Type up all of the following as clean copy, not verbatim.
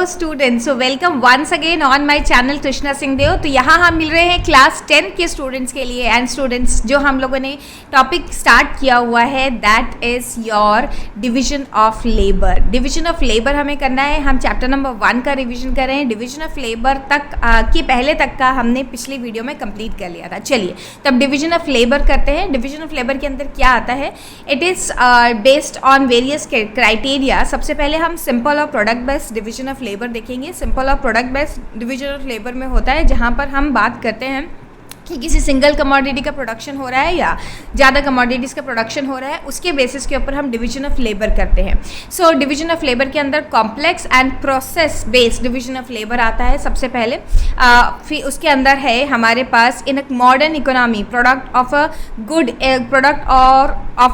Students, so welcome once again on my channel Krishna Singh Dev. तो यहाँ हम मिल रहे हैं क्लास 10 के स्टूडेंट्स के लिए एंड स्टूडेंट्स जो हम लोगों ने टॉपिक स्टार्ट किया हुआ है that is your division of labour. Division of labour हमें करना है। हम चैप्टर नंबर 1 का रिवीजन कर रहे हैं। डिवीजन ऑफ लेबर तक के पहले तक का हमने पिछली वीडियो में कंप्लीट कर लिया था। चलिए तब डिवीजन ऑफ लेबर करते हैं। डिवीजन ऑफ लेबर के अंदर क्या आता है? It is based on various criteria. सबसे पहले हम सिंपल और product based division of labour देखेंगे। सिंपल और product based division of labour में होता है जहाँ पर हम बात करते हैं कि किसी सिंगल कमोडिटी का प्रोडक्शन हो रहा है या ज़्यादा कमोडिटीज़ का प्रोडक्शन हो रहा है, उसके बेसिस के ऊपर हम डिवीजन ऑफ लेबर करते हैं। सो डिवीजन ऑफ लेबर के अंदर complex and process based division of labour आता है सबसे पहले। फिर उसके अंदर है हमारे पास in a modern economy product of a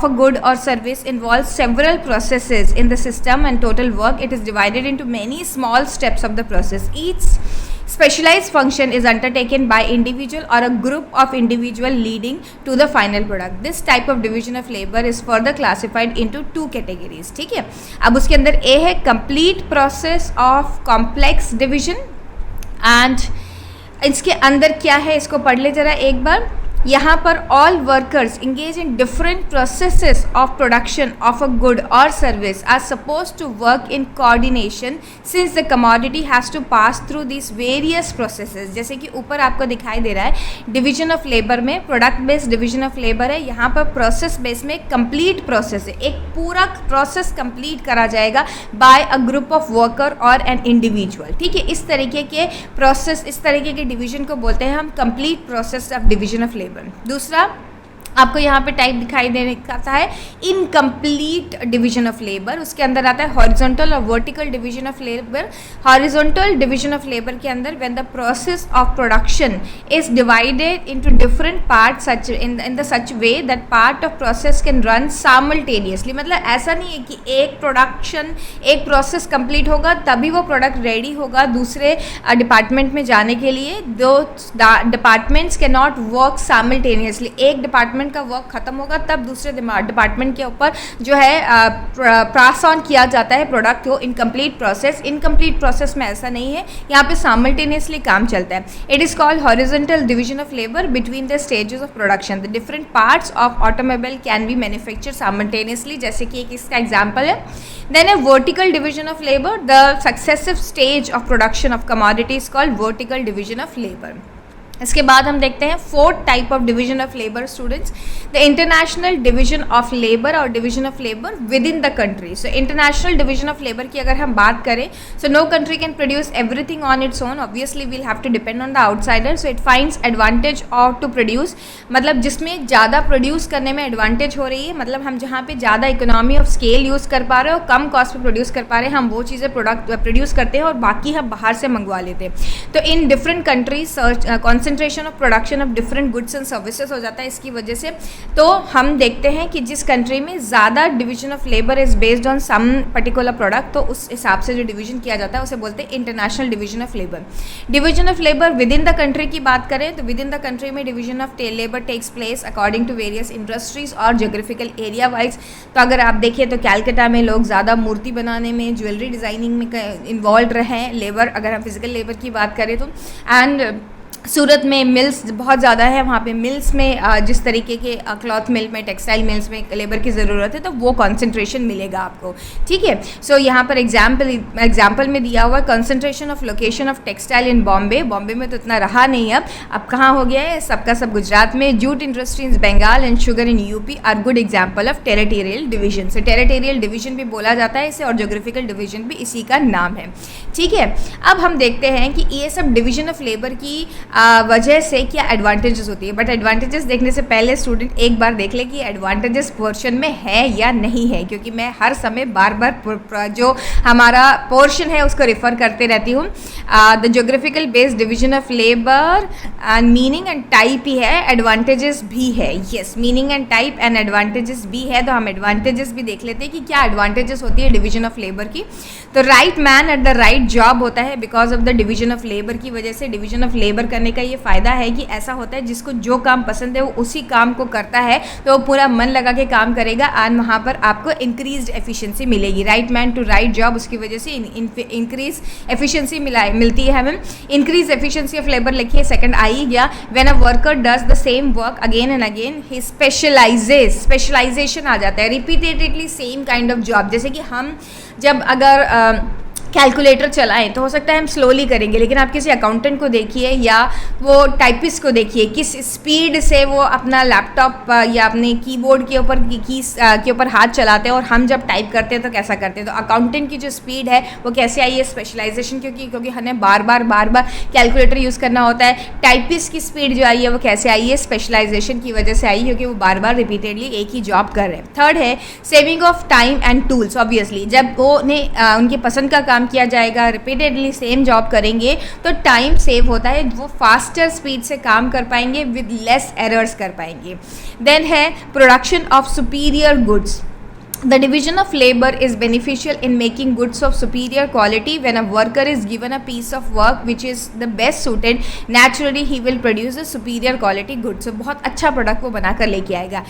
good or service involve several processes in the system and total work it is divided into many small steps of the process. Each specialized function is undertaken by individual or a group of individual leading to the final product. This type of division of labor is further classified into 2 categories. ठीक है, अब उसके अंदर A है complete process of complex division and इसके अंदर क्या है इसको पढ़ ले जरा एक बार। यहाँ पर all workers engage in different processes of production of a good or service are suppose to work in coordination since the commodity has to pass through this various processes. जैसे कि ऊपर आपको दिखाई दे रहा है डिवीजन ऑफ लेबर में product based division of labour है। यहाँ पर प्रोसेस बेस में कंप्लीट प्रोसेस है, एक पूरा प्रोसेस कंप्लीट करा जाएगा by a group of worker और एन इंडिविजुअल। ठीक है, इस तरीके के प्रोसेस, इस तरीके के डिवीजन को बोलते हैं हम complete process of division of labour. दूसरा आपको यहाँ पे टाइप दिखाई देने का है इनकम्प्लीट डिवीजन ऑफ लेबर। उसके अंदर आता है हॉरिजॉन्टल और vertical division of labour. Horizontal division of labour के अंदर when the process of production is divided into different part such in the such way that part of process can run simultaneously. मतलब ऐसा नहीं है कि एक process complete होगा तभी वो प्रोडक्ट रेडी होगा दूसरे डिपार्टमेंट में जाने के लिए। दो departments can not work simultaneously. एक डिपार्टमेंट का वर्क खत्म होगा तब दूसरे डिपार्टमेंट के ऊपर जो है पास ऑन किया जाता है प्रोडक्ट को। इनकम्प्लीट प्रोसेस में ऐसा नहीं है, यहाँ पे साइमल्टेनियसली काम चलता है। It is called horizontal division of labour between the stages of production. The different parts of automobile can be manufacture simultaneously, जैसे कि एक इसका एग्जाम्पल है। Then a vertical division of labour, the successive stage of production of commodity is called vertical division of labour. इसके बाद हम देखते हैं 4th type of division of labour students, the international division of labour और division of labour within the country. So international division of labour की अगर हम बात करें, so no country can produce everything on its own, obviously we'll have to depend on the outsider. So it finds advantage of to produce, मतलब जिसमें ज़्यादा produce करने में एडवांटेज हो रही है, मतलब हम जहाँ पे ज़्यादा इकोनॉमी ऑफ स्केल यूज़ कर पा रहे हैं और कम कॉस्ट पे प्रोड्यूस कर पा रहे हैं, हम वो चीज़ें प्रोडक्ट प्रोड्यूस करते हैं और बाकी हम बाहर से मंगवा लेते हैं। तो in different countries concentration of production of different goods and services हो जाता है इसकी वजह से। तो हम देखते हैं कि जिस कंट्री में ज़्यादा division of labour is based on some particular product, तो उस हिसाब से जो डिवीजन किया जाता है उसे बोलते हैं international division of labour. Division of labour within the country की बात करें तो विद इन द कंट्री में division of labour takes place according to various industries और जोग्राफिकल एरिया वाइज। तो अगर आप देखिए तो कैलकाटा में लोग ज़्यादा मूर्ति बनाने में, ज्वेलरी डिज़ाइनिंग में इन्वॉल्व रहे हैं लेबर, अगर हम फिजिकल लेबर की बात करें तो। एंड सूरत में मिल्स बहुत ज़्यादा है, वहाँ पे मिल्स में जिस तरीके के क्लॉथ मिल में, टेक्सटाइल मिल्स में लेबर की ज़रूरत है तो वो कंसंट्रेशन मिलेगा आपको। ठीक है, सो यहाँ पर एग्जाम्पल में दिया हुआ concentration of location of textile इन बॉम्बे। बॉम्बे में तो इतना रहा नहीं, अब कहाँ हो गया है, सबका सब गुजरात में। Jute industry in Bengal and sugar in UP are good example of territorial division. से टेरिटोरियल डिवीजन भी बोला जाता है इसे और जोग्राफिकल डिवीजन भी इसी का नाम है। ठीक है, अब हम देखते हैं कि ये सब डिवीजन ऑफ लेबर की वजह से क्या एडवांटेजेस होती है। बट एडवांटेजेस देखने से पहले स्टूडेंट एक बार देख ले कि एडवांटेजेस पोर्शन में है या नहीं है, क्योंकि मैं हर समय बार बार जो हमारा पोर्शन है उसको रिफ़र करते रहती हूँ। The geographical based division of labour and meaning and type ही है, एडवांटेजेस भी है। Yes, meaning and type and advantages भी है, तो हम एडवांटेजेस भी देख लेते हैं कि क्या एडवांटेजेस होती है डिवीजन ऑफ लेबर की। तो right man at the right right job होता है because of the division of labour की वजह से। डिवीजन ऑफ लेबर करने का ये फ़ायदा है कि ऐसा होता है जिसको जो काम पसंद है वो उसी काम को करता है, तो वो पूरा मन लगा के काम करेगा और वहाँ पर आपको इंक्रीज एफिशिएंसी मिलेगी। Right man to right job, उसकी वजह से इंक्रीज एफिशिएंसी मिलती है हमें। इंक्रीज एफिशिएंसी ऑफ लेबर लिखिए, सेकंड आ ही गया। When a worker does the same work again and again he specialises, specialisation आ जाता है। Repeatedly same kind of job, जैसे कि हम जब अगर कैलकुलेटर चलाएं तो हो सकता है हम स्लोली करेंगे, लेकिन आप किसी अकाउंटेंट को देखिए या वो टाइपिस्ट को देखिए किस स्पीड से वो अपना लैपटॉप या अपने कीबोर्ड के ऊपर कीज के ऊपर हाथ चलाते हैं, और हम जब टाइप करते हैं तो कैसा करते हैं। तो अकाउंटेंट की जो स्पीड है वो कैसे आई है, स्पेशलाइजेशन क्योंकि हमें बार बार कैलकुलेटर यूज़ करना होता है। टाइपिस्ट की स्पीड जो आई है वो कैसे आई है, स्पेशलाइजेशन की वजह से आई, क्योंकि वो बार बार रिपीटेडली एक ही जॉब कर रहे हैं। थर्ड है saving of time and tools. Obviously जब वो उनके पसंद का काम किया जाएगा, रिपीटेडली सेम जॉब करेंगे तो टाइम सेव होता है, वो फास्टर स्पीड से काम कर पाएंगे, विद लेस एरर्स कर पाएंगे। देन है production of superior goods. The division of labor is beneficial in making goods of superior quality. When a worker is given a piece of work which is the best suited, naturally he will produce a superior quality goods. So बहुत अच्छा product वो बनाकर लेके आएगा।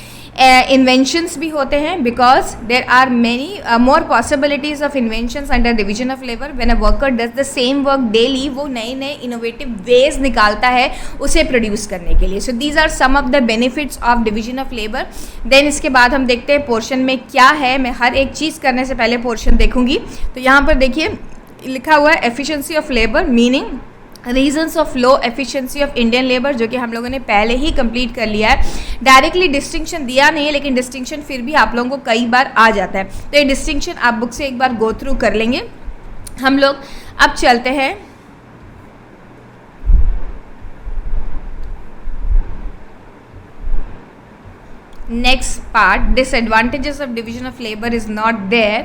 Inventions भी होते हैं because there are many more possibilities of inventions under division of labor. When a worker does the same work daily, वो नए नए innovative ways निकालता है उसे produce करने के लिए। So these are some of the benefits of division of labor. Then इसके बाद हम देखते हैं पोर्शन में क्या है। मैं हर एक चीज़ करने से पहले पोर्शन देखूंगी। तो यहाँ पर देखिए लिखा हुआ है efficiency of labour, meaning reasons of low efficiency of Indian labour, जो कि हम लोगों ने पहले ही कंप्लीट कर लिया है। डायरेक्टली डिस्टिंक्शन दिया नहीं है, लेकिन डिस्टिंक्शन फिर भी आप लोगों को कई बार आ जाता है, तो ये डिस्टिंक्शन आप बुक से एक बार गो थ्रू कर लेंगे। हम लोग अब चलते हैं next part. Disadvantages of division of labor is not there.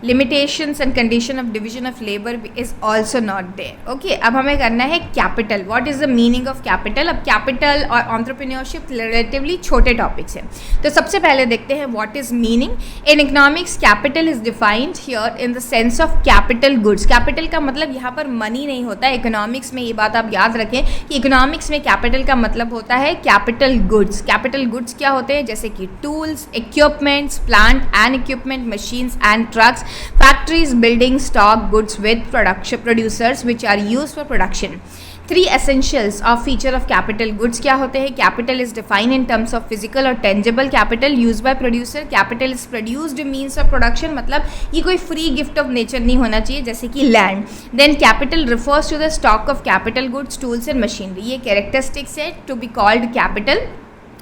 Limitations and condition of division of labor is also not there. Okay, अब हमें करना है capital. What is the meaning of capital? अब कैपिटल और entrepreneurship relatively छोटे topics हैं, तो सबसे पहले देखते हैं what is meaning. In economics, capital is defined here in the sense of capital goods. Capital का मतलब यहाँ पर मनी नहीं होता है इकोनॉमिक्स में, ये बात आप याद रखें कि इकोनॉमिक्स में कैपिटल का मतलब होता है कैपिटल गुड्स. कैपिटल गुड्स क्या होते हैं, जैसे कि tools, equipments, plant and equipment, machines and trucks, factories, buildings, stock, goods with producers which are used for production. Three essentials of feature of capital goods क्या होते हैं. Capital is defined in terms of physical or tangible capital used by producer. Capital is produced means of production, मतलब ये कोई free gift of nature नहीं होना चाहिए, जैसे कि land. Then capital refers to the stock of capital goods, tools and machinery. ये characteristics है to be called capital.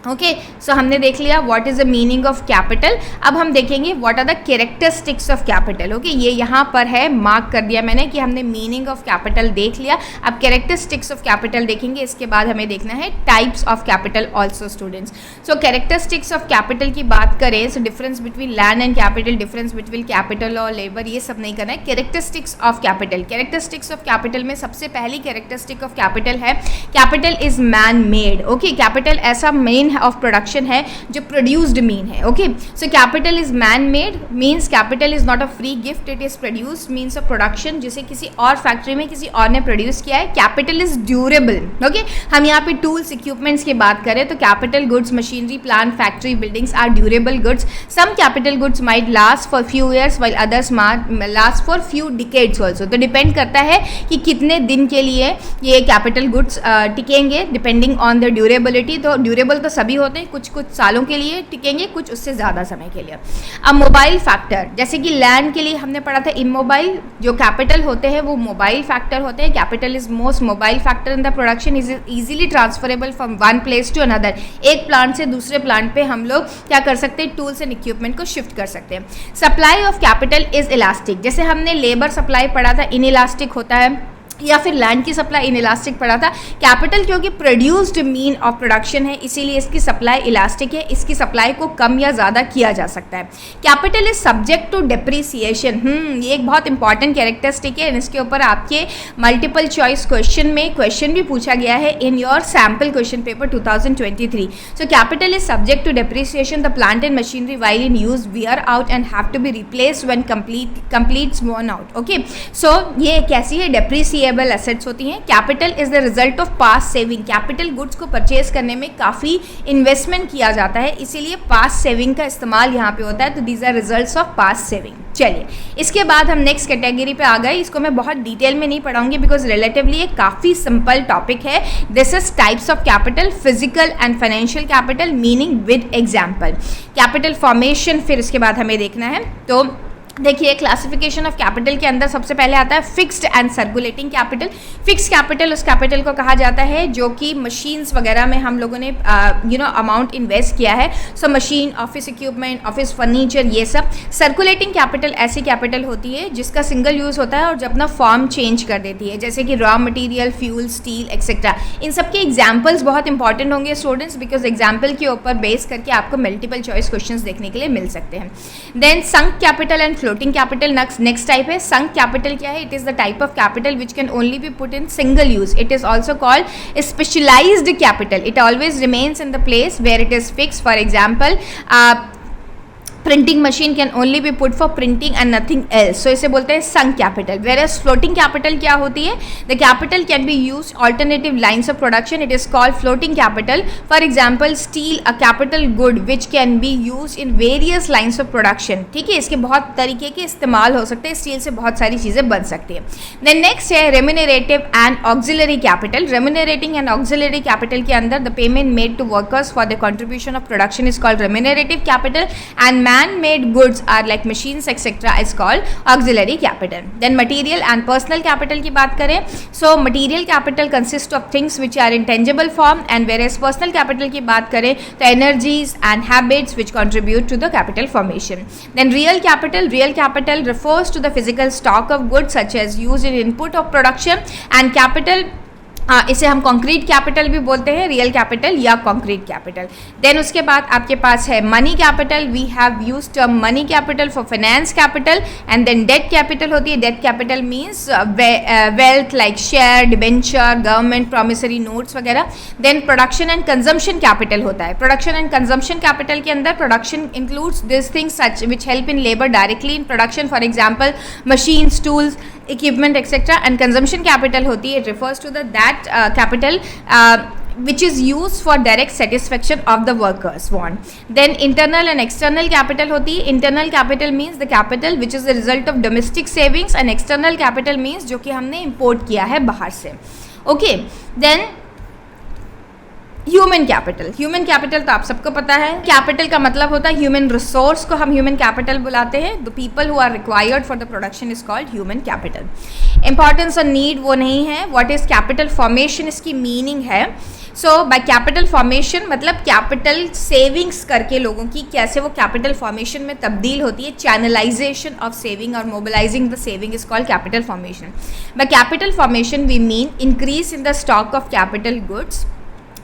Okay, so हमने देख लिया what is the meaning of capital. अब हम देखेंगे what are the characteristics of capital. Okay, ये यहाँ पर है, मार्क कर दिया मैंने कि हमने मीनिंग ऑफ कैपिटल देख लिया. अब कैरेक्टरिस्टिक्स ऑफ कैपिटल देखेंगे, इसके बाद हमें देखना है types of capital also students. So characteristics of capital की बात करें, so difference between land and capital, difference between capital और लेबर, ये सब नहीं करना है. Characteristics of capital. Characteristics of capital में सबसे पहली कैरेक्टरिस्टिक ऑफ कैपिटल है capital is man made. Okay, capital ऐसा मेन ऑफ प्रोडक्शन है जो प्रोड्यूस्ड मीन है. Okay, so capital is man made means capital is not a free gift, it is produced means of production, जिसे किसी और factory में किसी और ने प्रोड्यूस किया है. Capital is durable. ओके, हम यहाँ पे टूल्स, इक्विपमेंट्स की बात करें तो capital goods, machinery, plant, factory, buildings are durable goods. Some capital goods might last for few years while others last for few decades also. तो डिपेंड करता है कि कितने दिन के लिए ये कैपिटल गुड्स टिकेंगे, डिपेंडिंग ऑन द ड्यूरेबिलिटी. तो ड्यूरेबल तो सभी होते हैं, कुछ कुछ सालों के लिए टिकेंगे, कुछ उससे ज़्यादा समय के लिए. अब मोबाइल फैक्टर, जैसे कि लैंड के लिए हमने पढ़ा था इमोबाइल, जो कैपिटल होते हैं वो मोबाइल फैक्टर होते हैं. Capital is most mobile factor in the production, is easily transferable from one place to another. एक प्लांट से दूसरे प्लांट पे हम लोग क्या कर सकते हैं, टूल्स एंड इक्विपमेंट को शिफ्ट कर सकते हैं. Supply of capital is elastic, जैसे हमने लेबर सप्लाई पढ़ा था, इन इलास्टिक होता है. या फिर लैंड की सप्लाई इनइलास्टिक पढ़ा था। कैपिटल क्योंकि प्रोड्यूस्ड मीन ऑफ प्रोडक्शन है, इसीलिए इसकी सप्लाई इलास्टिक है, इसकी सप्लाई को कम या ज़्यादा किया जा सकता है। Capital is subject to depreciation, ये एक बहुत इंपॉर्टेंट कैरेक्टरिस्टिक है, इसके ऊपर आपके मल्टीपल चॉइस क्वेश्चन में क्वेश्चन भी पूछा गया है in your sample question paper 2023। So capital is subject to depreciation, the plant and machinery while in use wear out and have to be replaced when completes worn out. Okay, सो ये कैसी है, depreciable assets होती हैं। Capital is the result of past saving, capital goods को purchase करने में काफ़ी इन्वेस्टमेंट किया जाता है, इसीलिए पास्ट सेविंग का इस्तेमाल यहाँ पे होता है, तो these are results of past saving. चलिए, इसके बाद हम नेक्स्ट कैटेगरी पे आ गए, इसको मैं बहुत डिटेल में नहीं पढ़ाऊंगी बिकॉज रिलेटिवली एक काफ़ी सिंपल टॉपिक है। This is types of capital, physical and financial capital, meaning with example. Capital formation फिर इसके बाद हमें देखना है। तो देखिए, क्लासिफिकेशन ऑफ कैपिटल के अंदर सबसे पहले आता है fixed and circulating capital. Fixed capital उस कैपिटल को कहा जाता है जो कि मशीन्स वगैरह में हम लोगों ने अमाउंट इन्वेस्ट किया है, so machine, office equipment, office furniture, ये सब। सर्कुलेटिंग कैपिटल ऐसी कैपिटल होती है जिसका सिंगल यूज़ होता है और जब अपना फॉर्म चेंज कर देती है, जैसे कि raw material, fuel, steel etcetera. इन सब के एग्जाम्पल्स बहुत इंपॉर्टेंट होंगे स्टूडेंट्स, बिकॉज एग्जाम्पल के ऊपर बेस करके आपको मल्टीपल चॉइस क्वेश्चन देखने के लिए मिल सकते हैं। Then sunk capital and floating capital next type है। संक कैपिटल क्या है? It is the type of capital which can only be put in single use. It is also called specialised capital. It always remains in the place where it is fix. For example, printing machine can only be put for printing and nothing else, so इसे बोलते हैं sunk capital. Whereas floating capital क्या होती है? The capital can be use alternative lines of production, it is called floating capital. For example, steel a capital good which can be use in various lines of production. ठीक है, इसके बहुत तरीके के इस्तेमाल हो सकते हैं, स्टील से बहुत सारी चीज़ें बन सकती है। देन नेक्स्ट है remunerative and auxiliary capital. Remunerating and auxiliary capital के अंदर the payment made to workers for the contribution of production is called remunerative capital, and man-made goods are like machines etc. is called auxiliary capital. Then material and personal capital की बात करें, so material capital consists of things which are in tangible form, and whereas personal capital की बात करें तो energies and habits which contribute to the capital formation. Then real capital refers to the physical stock of goods such as used in input of production, and capital इसे हम concrete capital भी बोलते हैं, real capital या concrete capital. Then उसके बाद आपके पास है money capital. We have used term money capital for finance capital. And then debt capital होती है। Debt capital means wealth like share, debenture, government promissory notes वगैरह। Then production and consumption capital होता है। प्रोडक्शन एंड कंजम्पशन कैपिटल के अंदर production includes this things such which help in labour directly in production, for example machines, tools, equipment etcetera. And consumption capital होती है, it refers to that capital which is used for direct satisfaction of the workers want. Then internal and external capital होती है। internal capital means the capital which is the result of domestic savings, and external capital means जो कि हमने import किया है बाहर से। okay, then human capital तो आप सबको पता है। कैपिटल का मतलब होता है ह्यूमन रिसोर्स को हम ह्यूमन कैपिटल बुलाते हैं। The people who are required for the production is called human capital. Importance और नीड वो नहीं है। व्हाट इज कैपिटल फॉर्मेशन, इसकी मीनिंग है। सो बाय कैपिटल फॉर्मेशन मतलब कैपिटल सेविंग्स करके लोगों की कैसे वो कैपिटल फॉर्मेशन में तब्दील होती है। चैनलाइजेशन ऑफ सेविंग और mobilizing the saving is called capital formation. By capital formation we mean increase in the stock of capital goods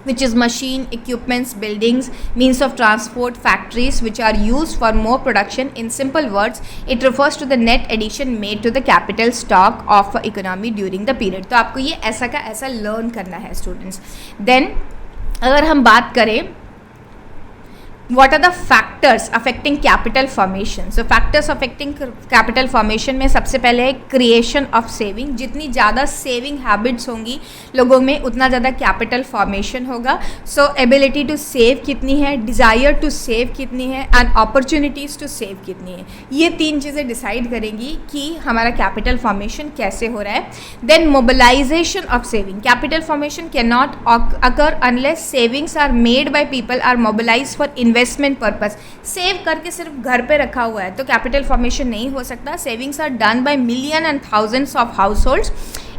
which is machine, equipments, buildings, means of transport, factories which are used for more production. In simple words, it refers to the net addition made to the capital stock of economy during the period. तो आपको ये ऐसा का ऐसा learn करना है students. Then अगर हम बात करें what are the factors affecting capital formation? So factors affecting capital formation में सबसे पहले है creation of saving। जितनी ज़्यादा saving habits होंगी लोगों में उतना ज़्यादा capital formation होगा। So ability to save कितनी है, desire to save कितनी है, and opportunities to save कितनी है, ये तीन चीज़ें decide करेंगी कि हमारा capital formation कैसे हो रहा है। Then mobilization of saving, capital formation cannot occur unless savings are made by people are mobilized for investment purpose, save करके सिर्फ घर पे रखा हुआ है तो कैपिटल फॉर्मेशन नहीं हो सकता. Savings are done by million and thousands of households.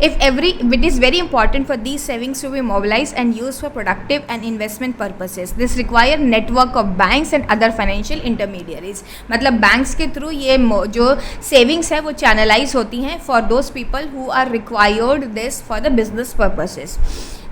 It is very important for these savings to be mobilized and used for productive and investment purposes. This require network of banks and other financial intermediaries. मतलब banks के through ये जो savings है वो channelize होती हैं for those people who are required this for the business purposes.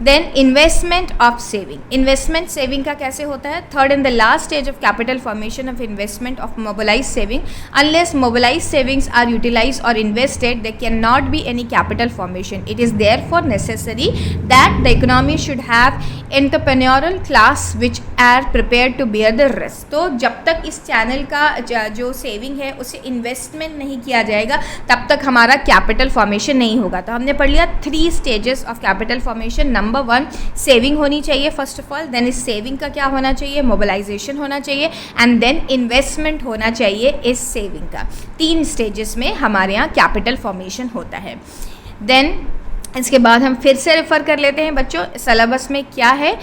Then investment of saving. Investment saving का कैसे होता है? Third and the last stage of capital formation of investment of mobilized saving. Unless mobilized savings are utilized or invested, there cannot be any capital formation. It is therefore necessary that the economy should have entrepreneurial class which are prepared to bear the risk. तो जब तक इस channel का जो saving है उसे investment नहीं किया जाएगा तब तक हमारा कैपिटल फॉर्मेशन नहीं होगा. तो हमने पढ़ लिया 3 stages of capital formation. Number 1 saving होनी चाहिए फर्स्ट ऑफ ऑल, देन इस सेविंग का क्या होना चाहिए? मोबिलाइजेशन होना चाहिए एंड देन इन्वेस्टमेंट होना चाहिए इस सेविंग का. 3 स्टेजेस में हमारे यहाँ कैपिटल फॉर्मेशन होता है. देन इसके बाद हम फिर से रेफ़र कर लेते हैं बच्चों सिलेबस में क्या है.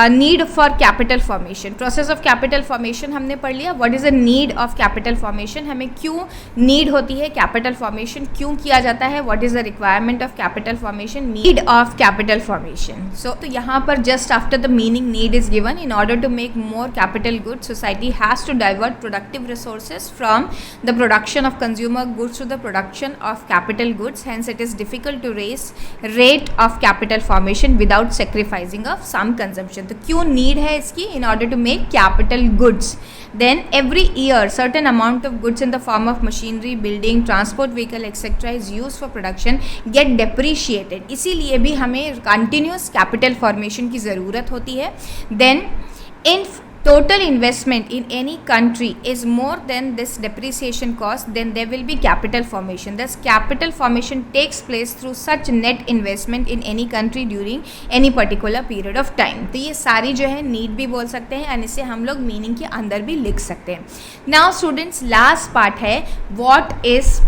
Need for capital formation, process of capital formation हमने पढ़ लिया. What is the need of capital formation, हमें क्यों नीड होती है, कैपिटल फॉर्मेशन क्यों किया जाता है, what is the requirement of capital formation, need of capital formation. So तो यहाँ पर just after the meaning need is given. In order to make more capital goods society has to divert productive resources from the production of consumer goods to the production of capital goods. Hence it is difficult to raise rate of capital formation without sacrificing of some consumption. तो क्यों need है इसकी? In order to make capital goods. Then every year certain amount of goods in the form of machinery, building, transport vehicle etc. is used for production get depreciated. इसीलिए भी हमें continuous capital formation की ज़रूरत होती है. Then in total investment in any country is more than this depreciation cost, then there will be capital formation. Thus capital formation takes place through such net investment in any country during any particular period of time. तो ये सारी जो है need भी बोल सकते हैं and इसे हम लोग मीनिंग के अंदर भी लिख सकते हैं. नाउ स्टूडेंट्स लास्ट पार्ट है व्हाट इज़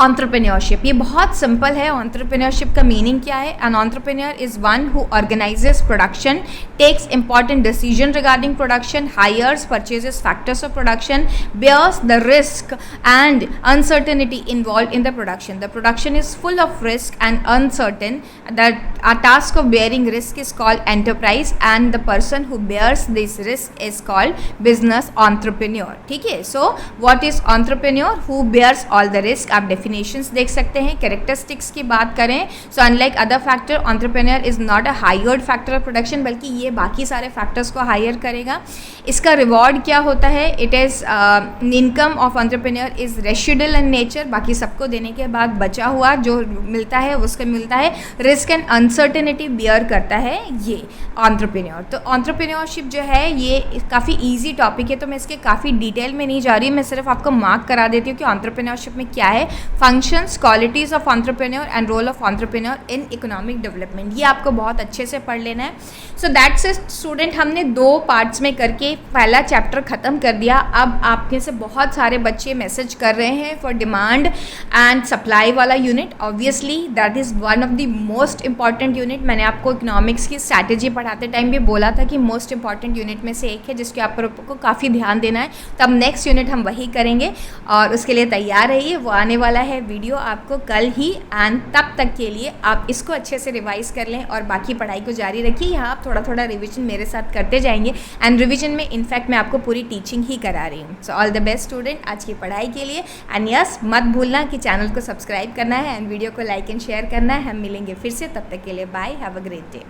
एंटरप्रेन्योरशिप. ये बहुत सिंपल है. एंटरप्रेन्योरशिप का मीनिंग क्या है? An entrepreneur is one who organizes production, takes important decision regarding production, hires purchases factors of production, bears the risk and uncertainty involved in the production. The production is full of risk and uncertain. A task of bearing risk is called enterprise and the person who bears this risk is called business entrepreneur. ठीक है. So what is entrepreneur? Who bears all the risk. आप definitions देख सकते हैं. Characteristics की बात करें so unlike other factor entrepreneur is not a hired factor of production, बल्कि ये बाकी सारे फैक्टर्स को हायर करेगा. इसका रिवॉर्ड क्या होता है? It is income of entrepreneur is residual in nature. बाकी सबको देने के बाद बचा हुआ जो मिलता है उसको मिलता है. रिस्क एंड अनसर्टेनिटी बियर करता है ये एंटरप्रेन्योर. तो एंटरप्रेन्योरशिप जो है ये काफ़ी ईजी टॉपिक है तो मैं इसके काफ़ी डिटेल में नहीं जा रही. मैं सिर्फ आपको मार्क करा देती हूँ कि एंटरप्रेन्योरशिप में क्या है, functions, qualities of entrepreneur and role of entrepreneur in economic development. ये आपको बहुत अच्छे से पढ़ लेना है. So that's it student. हमने 2 पार्ट्स में करके पहला चैप्टर ख़त्म कर दिया. अब आपके से बहुत सारे बच्चे मैसेज कर रहे हैं फॉर डिमांड एंड सप्लाई वाला unit. Obviously that is one of the most important unit. मैंने आपको इकोनॉमिक्स की स्ट्रैटेजी पढ़ाते टाइम भी बोला था कि मोस्ट इंपॉर्टेंट यूनिट में से एक है जिसके आपको काफ़ी ध्यान देना है. तब नेक्स्ट यूनिट हम वही करेंगे और उसके लिए तैयार रहिए. वो आने वाला है वीडियो आपको कल ही एंड तब तक के लिए आप इसको अच्छे से रिवाइज कर लें और बाकी पढ़ाई को जारी रखिए. यहाँ आप थोड़ा थोड़ा रिवीजन मेरे साथ करते जाएंगे एंड रिवीजन में इनफैक्ट मैं आपको पूरी टीचिंग ही करा रही हूँ. So all the best student आज की पढ़ाई के लिए. एंड यस मत भूलना कि चैनल को सब्सक्राइब करना है एंड वीडियो को लाइक एंड शेयर करना है. हम मिलेंगे फिर से, तब तक के लिए bye, have a great day.